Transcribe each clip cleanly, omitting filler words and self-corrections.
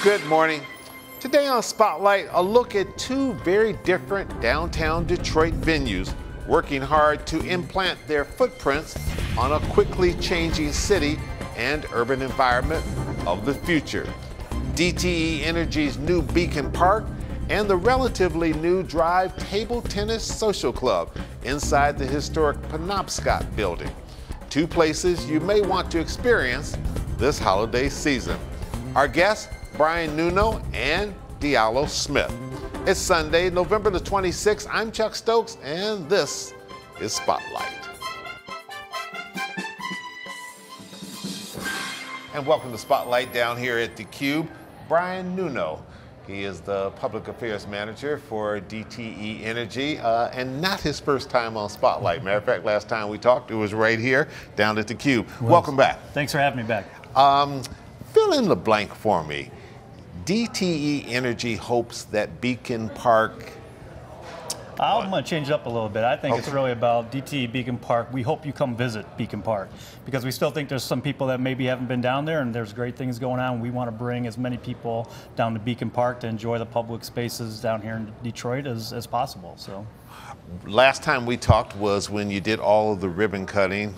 Good morning. Today on Spotlight, a look at two very different downtown Detroit venues working hard to implant their footprints on a quickly changing city and urban environment of the future. DTE Energy's new Beacon Park and the relatively new Drive Table Tennis Social Club inside the historic Penobscot building. Two places you may want to experience this holiday season. Our guests, Brian Nuno and Diallo Smith. It's Sunday, November the 26th. I'm Chuck Stokes, and this is Spotlight. And welcome to Spotlight down here at theCUBE. Brian Nuno. He is the Public Affairs Manager for DTE Energy, and not his first time on Spotlight. Matter of fact, last time we talked, it was right here down at theCUBE. Welcome back. Thanks for having me back. Fill in the blank for me. DTE Energy hopes that Beacon Park. I'm going to change it up a little bit. I think it's really about DTE Beacon Park. We hope you come visit Beacon Park because we still think there's some people that maybe haven't been down there, and there's great things going on. We want to bring as many people down to Beacon Park to enjoy the public spaces down here in Detroit as possible. So, last time we talked was when you did all of the ribbon cutting,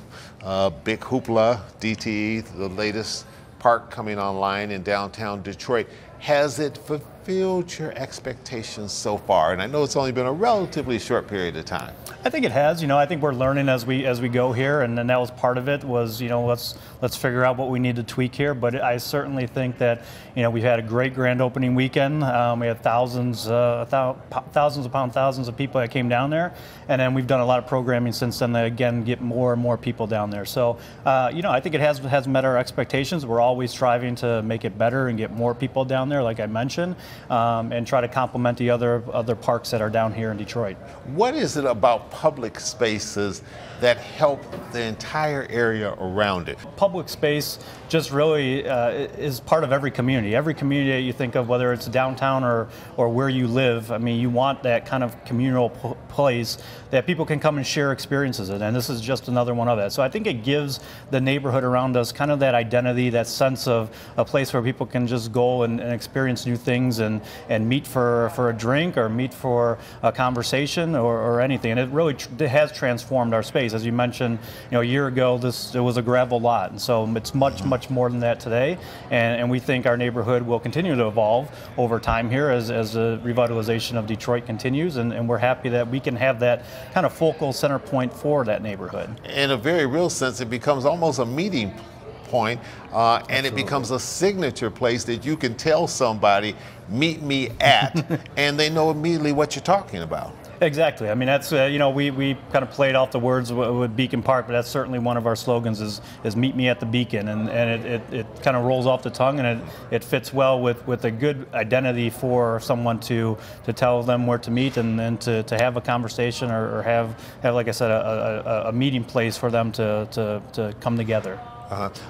big hoopla, DTE, the latest park coming online in downtown Detroit. Has it fulfilled your expectations so far? And I know it's only been a relatively short period of time. I think it has. You know, I think we're learning as we go here, and then that was part of it. Was, you know, let's figure out what we need to tweak here. But I certainly think that, you know, we've had a great grand opening weekend. We had thousands upon thousands of people that came down there, and then we've done a lot of programming since then to again get more and more people down there. So, you know, I think it has met our expectations. We're always striving to make it better and get more people down there, like I mentioned, and try to complement the other parks that are down here in Detroit. What is it about public spaces that help the entire area around it? Public space just really is part of every community. Every community that you think of, whether it's downtown or where you live, I mean, you want that kind of communal place that people can come and share experiences in, and this is just another one of that. So I think it gives the neighborhood around us kind of that identity, that sense of a place where people can just go and experience new things and meet for a drink or meet for a conversation or anything. And it really has transformed our space. As you mentioned, you know, a year ago it was a gravel lot, and so it's much more than that today. And we think our neighborhood will continue to evolve over time here as the revitalization of Detroit continues, and we're happy that we can have that kind of focal center point for that neighborhood. In a very real sense, it becomes almost a meeting point, and it becomes a signature place that you can tell somebody, meet me at, and they know immediately what you're talking about. Exactly. I mean, that's, you know, we kind of played off the words with Beacon Park, but that's certainly one of our slogans is meet me at the Beacon, and it kind of rolls off the tongue, and it fits well with a good identity for someone to tell them where to meet and to have a conversation or have like I said, a meeting place for them to come together.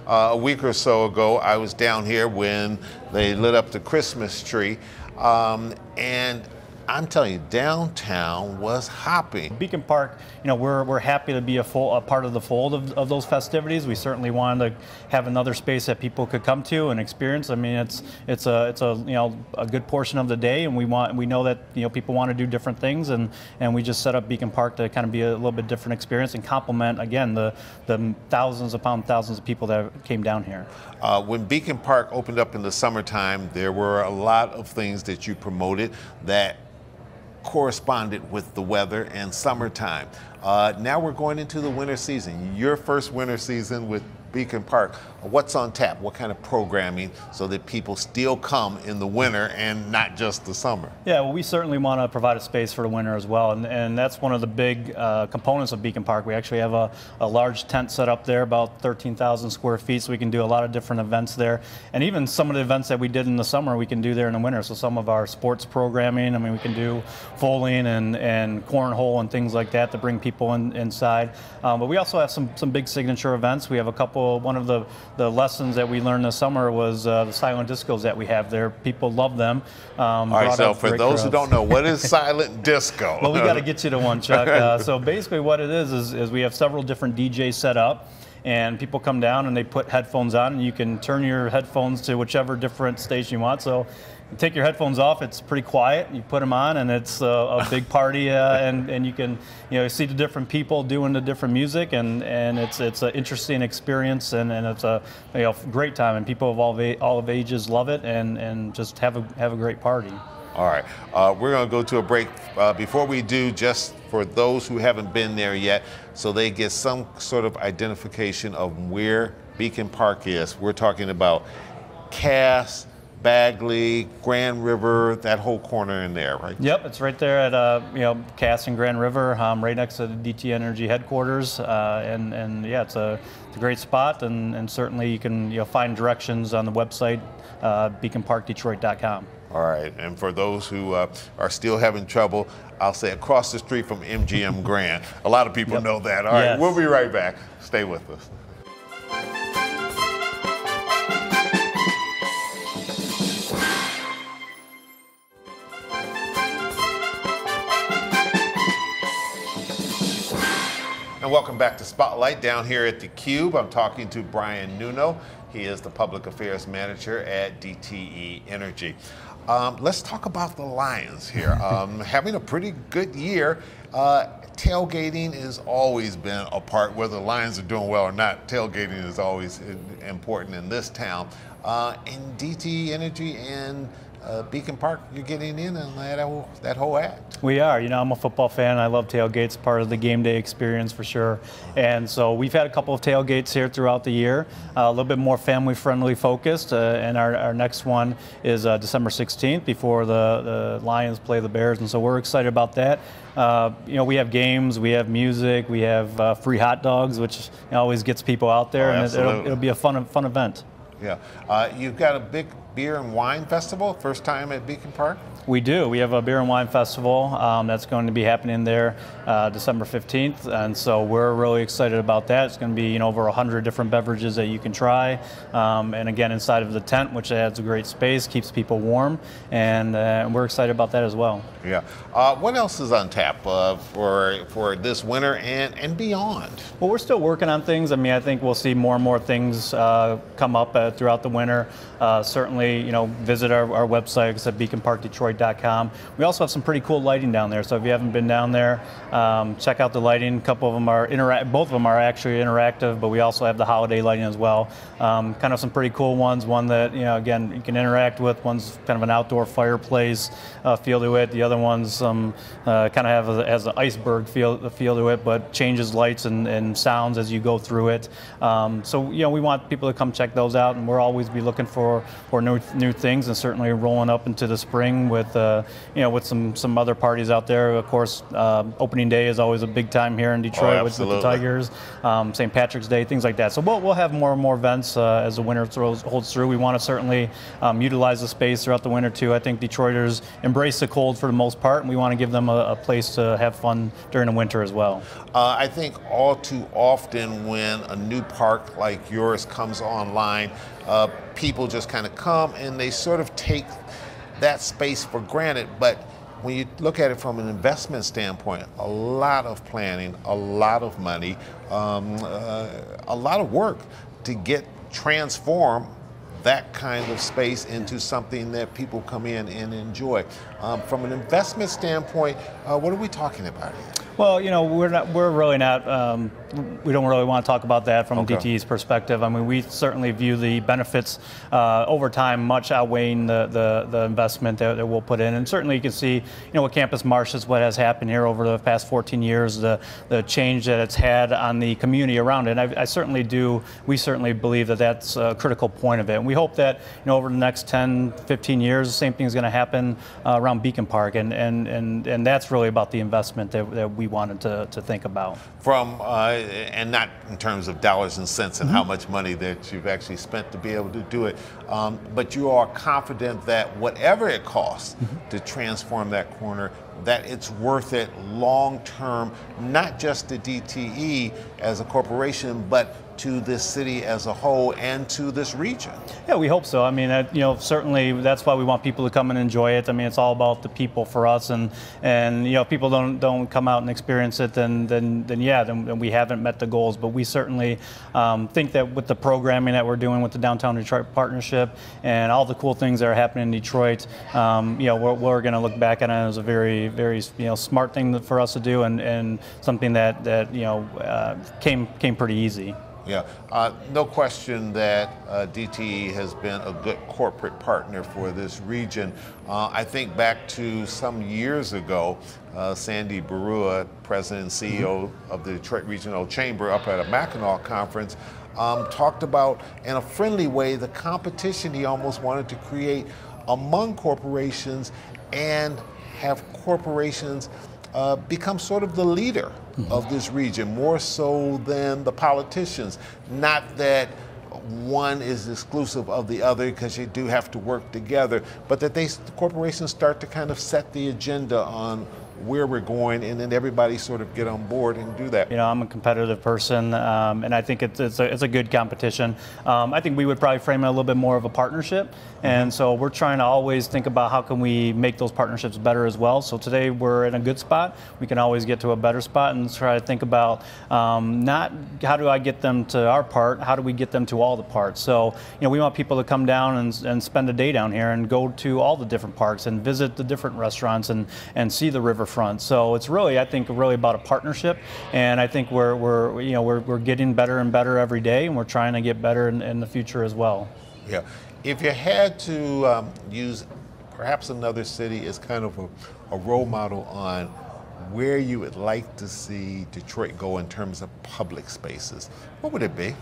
A week or so ago, I was down here when they lit up the Christmas tree, and I'm telling you, downtown was hopping. Beacon Park, you know, we're happy to be a part of the fold of those festivities. We certainly wanted to have another space that people could come to and experience. I mean, it's a you know, a good portion of the day, and we know that, you know, people want to do different things, and we just set up Beacon Park to kind of be a little bit different experience and complement again the thousands upon thousands of people that came down here. When Beacon Park opened up in the summertime, there were a lot of things that you promoted that corresponded with the weather and summertime. Now we're going into the winter season. Your first winter season with Beacon Park. What's on tap? What kind of programming so that people still come in the winter and not just the summer? Yeah, well, we certainly want to provide a space for the winter as well, and that's one of the big components of Beacon Park. We actually have a large tent set up there, about 13,000 square feet, so we can do a lot of different events there. And even some of the events that we did in the summer, we can do there in the winter. So some of our sports programming, I mean, we can do bowling and cornhole and things like that to bring people inside. But we also have some big signature events. We have a couple one of the lessons that we learned this summer was the silent discos that we have there. People love them. All right, so for those who don't know, what is silent disco? Well, we got to get you to one, Chuck. So basically what it is we have several different DJs set up, and people come down and they put headphones on, and you can turn your headphones to whichever different station you want. So you take your headphones off, it's pretty quiet. You put them on, and it's a big party, and you can see the different people doing the different music, and it's an interesting experience, and it's a great time, and people of all of ages love it, and just have a great party. All right, we're going to go to a break. Before we do, just for those who haven't been there yet, so they get some sort of identification of where Beacon Park is. We're talking about Cass, Bagley, Grand River, that whole corner in there, right? Yep, it's right there at Cass and Grand River, right next to the DT Energy headquarters, and yeah, it's a great spot, and certainly you can find directions on the website, beaconparkdetroit.com. All right, and for those who are still having trouble, I'll say across the street from MGM Grand. A lot of people know that. All right, yes. We'll be right back. Stay with us. And welcome back to Spotlight down here at the Cube. I'm talking to Brian Nuno. He is the Public Affairs Manager at DTE Energy. Let's talk about the Lions here. Having a pretty good year. Tailgating has always been a part, whether the Lions are doing well or not. Tailgating is always important in this town. In DTE Energy and Beacon Park, you're getting in on that whole act. We are. I'm a football fan. I love tailgates, part of the game day experience for sure. And so we've had a couple of tailgates here throughout the year, a little bit more family-friendly focused. And our next one is December 16th before the Lions play the Bears. And so we're excited about that. We have games, we have music, we have free hot dogs, which always gets people out there, and it'll be a fun event. Yeah. You've got a big beer and wine festival, first time at Beacon Park? We do. We have a beer and wine festival that's going to be happening there December 15th, and so we're really excited about that. It's going to be over 100 different beverages that you can try, and again inside of the tent, which adds a great space, keeps people warm, and we're excited about that as well. Yeah. What else is on tap for this winter and beyond? Well, we're still working on things. I think we'll see more and more things come up throughout the winter. Certainly, visit our website, it's at beaconparkdetroit.com. We also have some pretty cool lighting down there, so if you haven't been down there, check out the lighting. A couple of them are both of them are actually interactive, but we also have the holiday lighting as well. Kind of some pretty cool ones. One that again you can interact with. One's kind of an outdoor fireplace feel to it. The other one's kind of has an iceberg feel to it, but changes lights and sounds as you go through it. So we want people to come check those out, and we'll always be looking for new things, and certainly rolling up into the spring with some other parties out there. Of course, opening day is always a big time here in Detroit with the Tigers. St. Patrick's Day, things like that. So we'll have more and more events as the winter holds through. We want to certainly utilize the space throughout the winter too. I think Detroiters embrace the cold for the most part, and we want to give them a place to have fun during the winter as well. I think all too often when a new park like yours comes online, people just kind of come and they sort of take that space for granted. But when you look at it from an investment standpoint, a lot of planning, a lot of money, a lot of work to transform that kind of space into something that people come in and enjoy. From an investment standpoint, what are we talking about here? Well, we're really not. We don't really want to talk about that from DTE's perspective. We certainly view the benefits over time much outweighing the investment that we'll put in. And certainly you can see, with Campus Martius, what has happened here over the past 14 years, the change that it's had on the community around it. And we certainly believe that that's a critical point of it. And we hope that, over the next 10, 15 years, the same thing is going to happen around Beacon Park. And that's really about the investment that we wanted to think about. And not in terms of dollars and cents and how much money that you've actually spent to be able to do it, but you are confident that whatever it costs to transform that corner, that it's worth it long term, not just to DTE as a corporation, but to this city as a whole and to this region? Yeah, we hope so. I mean, you know, certainly that's why we want people to come and enjoy it. I mean, it's all about the people for us, and you know, if people don't come out and experience it, then we haven't met the goals. But we certainly think that with the programming that we're doing with the Downtown Detroit Partnership and all the cool things that are happening in Detroit, you know, we're going to look back at it as a very, very, you know, smart thing for us to do, and something that you know came pretty easy. Yeah, no question that DTE has been a good corporate partner for this region. I think back to some years ago, Sandy Barua, President and CEO of the Detroit Regional Chamber, up at a Mackinac conference, talked about, in a friendly way, the competition he almost wanted to create among corporations and have corporations become sort of the leader of this region, more so than the politicians. Not that one is exclusive of the other, because you do have to work together, but that the corporations start to kind of set the agenda on where we're going, and then everybody sort of get on board and do that. You know, I'm a competitive person, and I think it's a good competition. I think we would probably frame it a little bit more of a partnership, and so we're trying to always think about how can we make those partnerships better as well. So today we're in a good spot. We can always get to a better spot and try to think about not how do I get them to our part, how do we get them to all the parts. So, you know, we want people to come down and spend a day down here and go to all the different parks and visit the different restaurants and see the riverfront. So it's really, I think, really about a partnership, and I think we're getting better and better every day, and we're trying to get better in the future as well. Yeah, if you had to use perhaps another city as kind of a role model on where you would like to see Detroit go in terms of public spaces, what would it be?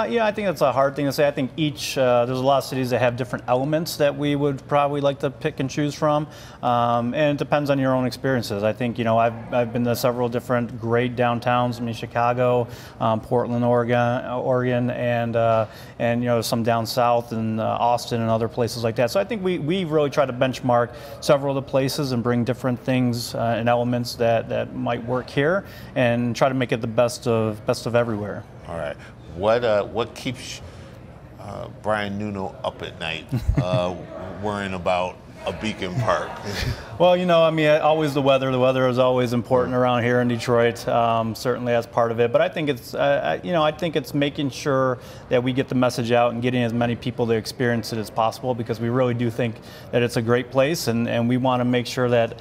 Yeah, I think that's a hard thing to say. I think there's a lot of cities that have different elements that we would probably like to pick and choose from, and it depends on your own experiences. I think, you know, I've been to several different great downtowns. I mean, Chicago, Portland, Oregon, and you know, some down south and Austin and other places like that. So I think we really try to benchmark several of the places and bring different things and elements that might work here, and try to make it the best of everywhere. All right. What keeps Brian Nuno up at night worrying about a beacon park? Well, you know, I mean, always the weather. The weather is always important around here in Detroit. Certainly, that's part of it. But I think it's, you know, I think it's making sure that we get the message out and getting as many people to experience it as possible, because we really do think that it's a great place, and we want to make sure that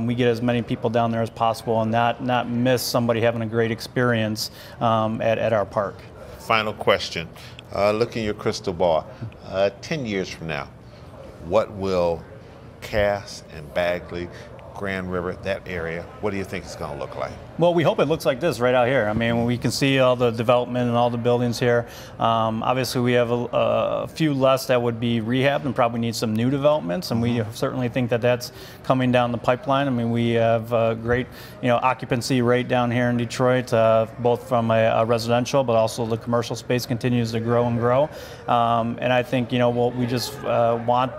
we get as many people down there as possible, and not miss somebody having a great experience at our park. Final question. Look in your crystal ball. 10 years from now, what will Cass and Bagley, Grand River, that area, what do you think it's going to look like? Well, we hope it looks like this right out here. I mean, we can see all the development and all the buildings here. Obviously, we have a few less that would be rehabbed and probably need some new developments, and we certainly think that that's coming down the pipeline. I mean, we have a great, you know, occupancy rate down here in Detroit, both from a residential, but also the commercial space continues to grow and grow. And I think, you know, we just want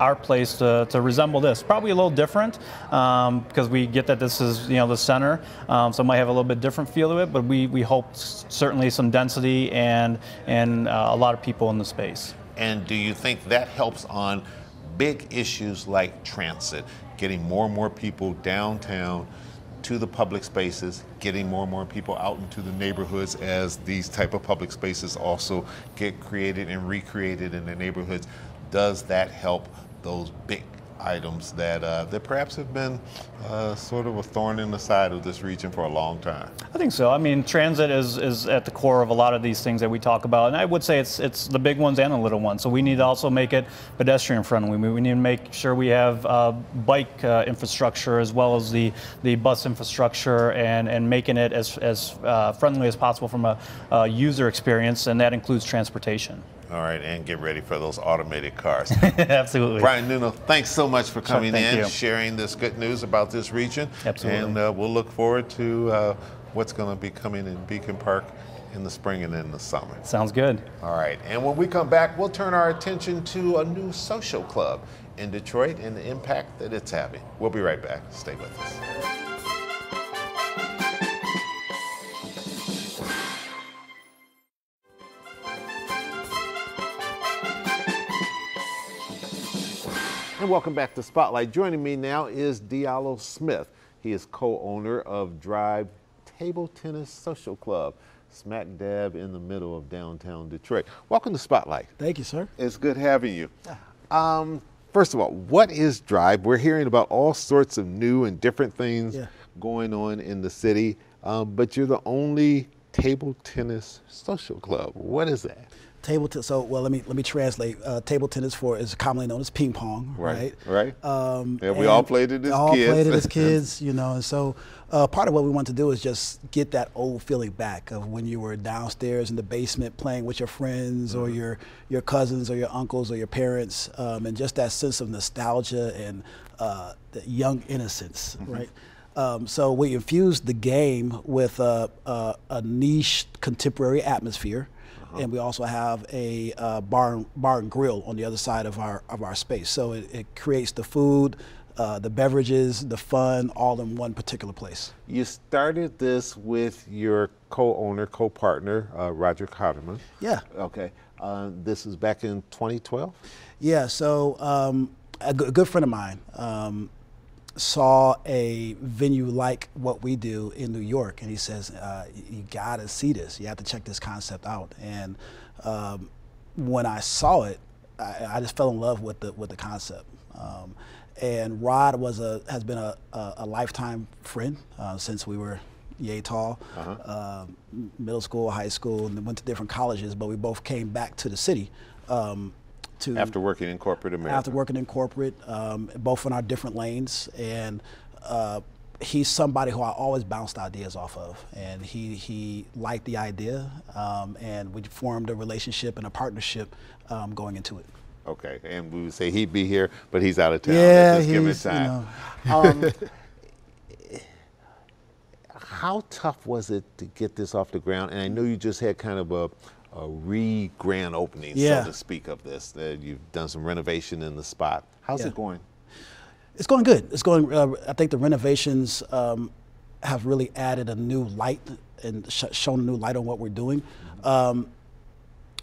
our place to resemble this. Probably a little different, because we get that this is, you know, the center. So it might have a little bit different feel to it, but we hope certainly some density and a lot of people in the space. And do you think that helps on big issues like transit, getting more and more people downtown to the public spaces, getting more and more people out into the neighborhoods as these type of public spaces also get created and recreated in the neighborhoods? Does that help those big items that perhaps have been sort of a thorn in the side of this region for a long time? I think so. I mean, transit is at the core of a lot of these things that we talk about, and I would say it's the big ones and the little ones. So we need to also make it pedestrian friendly. We need to make sure we have bike infrastructure as well as the bus infrastructure, and making it as friendly as possible from a user experience, and that includes transportation. All right, and get ready for those automated cars. Absolutely. Brian Nuno, thanks so much for coming in, you. sharing this good news about this region. Absolutely. And we'll look forward to what's going to be coming in Beacon Park in the spring and in the summer. Sounds good. All right, and when we come back, we'll turn our attention to a new social club in Detroit and the impact that it's having. We'll be right back. Stay with us. And welcome back to Spotlight. Joining me now is Diallo Smith. He is co-owner of Drive Table Tennis Social Club, smack dab in the middle of downtown Detroit. Welcome to Spotlight. Thank you, sir. It's good having you. First of all, what is Drive? We're hearing about all sorts of new and different things going on in the city, but you're the only table tennis social club. What is that? Table tennis. So, well, let me translate. Table tennis is commonly known as ping pong, right? Right. Yeah, we all played it as kids. All played it as kids, you know. And so, part of what we want to do is just get that old feeling back of when you were downstairs in the basement playing with your friends or your cousins or your uncles or your parents, and just that sense of nostalgia and the young innocence, right? So we infused the game with a niche contemporary atmosphere. And we also have a bar and grill on the other side of our space. So it creates the food, the beverages, the fun, all in one particular place. You started this with your co-owner, co-partner, Roger Cotterman. Yeah. Okay. This was back in 2012? Yeah. So a good friend of mine saw a venue like what we do in New York, and he says, you gotta see this, you have to check this concept out. And when I saw it, I just fell in love with the concept. And Rod has been a lifetime friend since we were yay tall, middle school, high school, and went to different colleges, but we both came back to the city after working in corporate America. After working in corporate, both in our different lanes, and he's somebody who I always bounced ideas off of, and he liked the idea, and we formed a relationship and a partnership going into it. Okay, and we would say he'd be here, but he's out of town. Yeah, at this given time. You know. How tough was it to get this off the ground? And I know you just had kind of a re-grand opening, so to speak, of this. You've done some renovation in the spot. How's it going? It's going good. It's going. I think the renovations have really added a new light and shown a new light on what we're doing.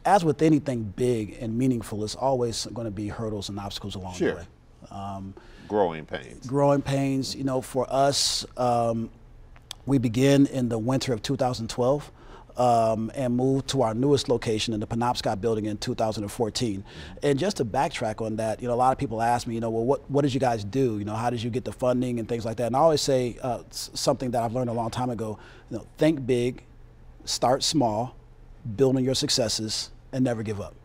As with anything big and meaningful, there's always going to be hurdles and obstacles along the way. Growing pains. Growing pains. You know, for us, we began in the winter of 2012. And moved to our newest location in the Penobscot building in 2014. And just to backtrack on that, you know, a lot of people ask me, you know, well, what did you guys do? You know, how did you get the funding and things like that? And I always say something that I've learned a long time ago, you know, think big, start small, build on your successes, and never give up.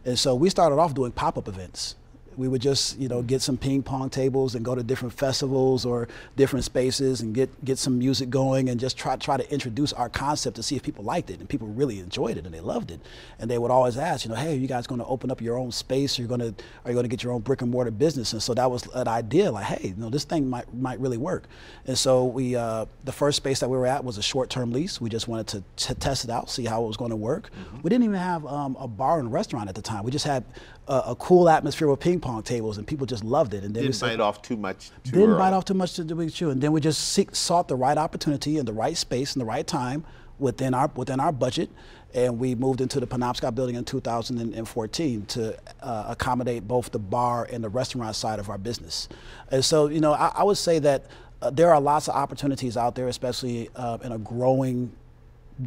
And so we started off doing pop-up events. We would just, you know, get some ping pong tables and go to different festivals or different spaces and get some music going and just try to introduce our concept to see if people liked it, and people really enjoyed it and they loved it. And they would always ask, you know, hey, are you guys going to open up your own space? Are you going to get your own brick and mortar business? And so that was an idea, like, hey, you know, this thing might really work. And so we the first space that we were at was a short-term lease. We just wanted to test it out, see how it was going to work. We didn't even have a bar and restaurant at the time. We just had a cool atmosphere with ping pong tables, and people just loved it. And then didn't bite off too much. Didn't bite off too much to be true. And then we just sought the right opportunity and the right space and the right time within our budget, and we moved into the Penobscot building in 2014 to accommodate both the bar and the restaurant side of our business. And so, you know, I would say that there are lots of opportunities out there, especially in a growing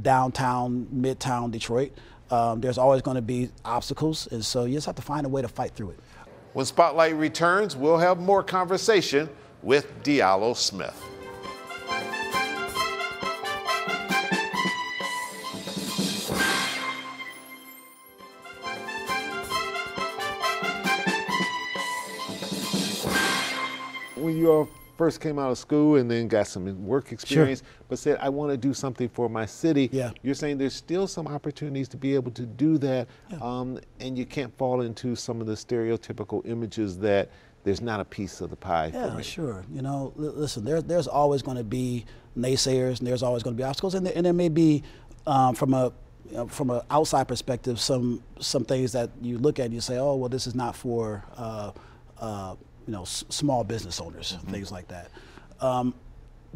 downtown, midtown Detroit. There's always going to be obstacles, and so you just have to find a way to fight through it. When Spotlight returns, we'll have more conversation with Diallo Smith. When you first came out of school and then got some work experience, but said, I want to do something for my city, you're saying there's still some opportunities to be able to do that, and you can't fall into some of the stereotypical images that there's not a piece of the pie for me. Yeah, sure. You know, listen, there's always going to be naysayers, and there's always going to be obstacles, and there may be, from an outside perspective, some things that you look at and you say, oh, well, this is not for you know, small business owners, things like that.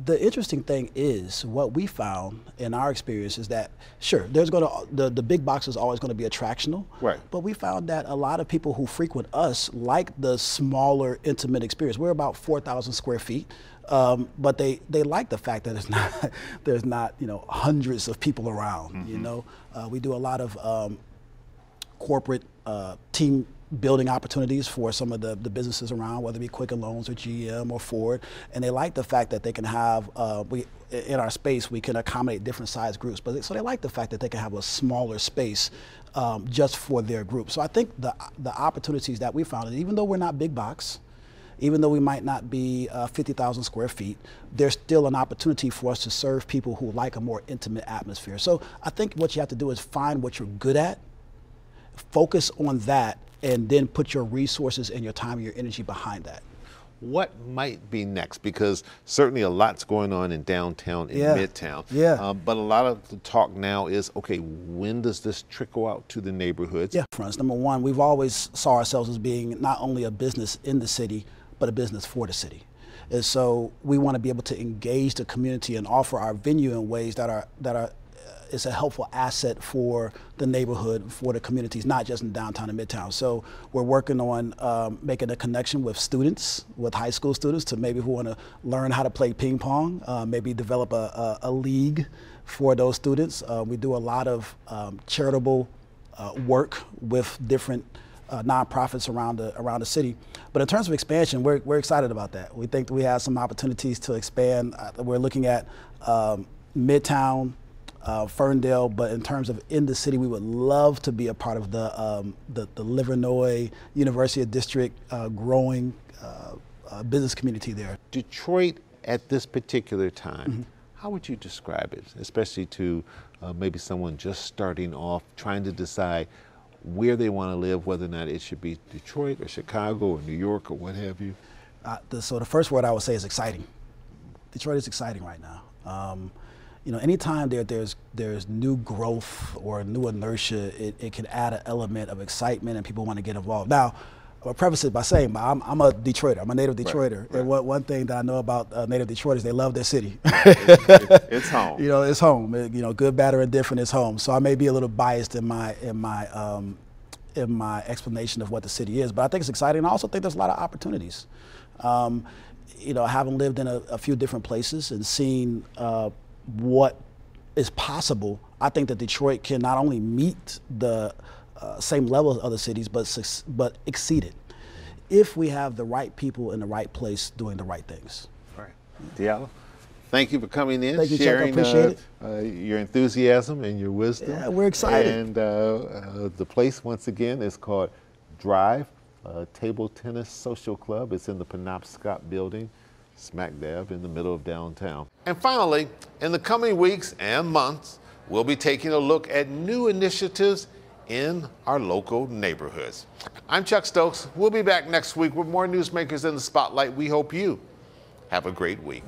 the interesting thing is what we found in our experience is that, sure, the big box is always going to be attractional, right? But we found that a lot of people who frequent us like the smaller, intimate experience. We're about 4,000 square feet, but they like the fact that there's not hundreds of people around. We do a lot of corporate team building opportunities for some of the businesses around, whether it be Quicken Loans or GM or Ford, and they like the fact that they can have, in our space, we can accommodate different size groups, so they like the fact that they can have a smaller space just for their group. So I think the opportunities that we found, even though we're not big box, even though we might not be 50,000 square feet, there's still an opportunity for us to serve people who like a more intimate atmosphere. So I think what you have to do is find what you're good at, focus on that, and then put your resources and your time and your energy behind that. What might be next? Because certainly a lot's going on in downtown and midtown. Yeah. But a lot of the talk now is, okay, when does this trickle out to the neighborhoods? Yeah, fronts. Number one, we've always saw ourselves as being not only a business in the city, but a business for the city. And so we want to be able to engage the community and offer our venue in ways that is a helpful asset for the neighborhood, for the communities, not just in downtown and midtown. So we're working on making a connection with students, with high school students, to maybe who want to learn how to play ping pong, maybe develop a league for those students. We do a lot of charitable work with different nonprofits around the city. But in terms of expansion, we're excited about that. We think that we have some opportunities to expand. We're looking at Midtown, Ferndale, but in terms of in the city, we would love to be a part of the Livernois University District growing business community there. Detroit at this particular time, how would you describe it, especially to maybe someone just starting off, trying to decide where they want to live, whether or not it should be Detroit or Chicago or New York or what have you? So the first word I would say is exciting. Detroit is exciting right now. Anytime there's new growth or new inertia, it can add an element of excitement and people want to get involved. Now, I'll preface it by saying I'm a Detroiter. I'm a native Detroiter. Right. And one thing that I know about native Detroiters, they love their city. It's home. It's home. Good, bad, or indifferent, it's home. So I may be a little biased in my explanation of what the city is, but I think it's exciting. I also think there's a lot of opportunities. Having lived in a few different places and seen what is possible, I think that Detroit can not only meet the same level as other cities, but exceed it, if we have the right people in the right place doing the right things. Right. Diallo, thank you for coming in, thank you, sharing Chuck. I appreciate it. Your enthusiasm and your wisdom. Yeah, we're excited. And the place, once again, is called Drive Table Tennis Social Club. It's in the Penobscot building, smack dab in the middle of downtown. And finally, in the coming weeks and months, we'll be taking a look at new initiatives in our local neighborhoods. I'm Chuck Stokes. We'll be back next week with more newsmakers in the spotlight. We hope you have a great week.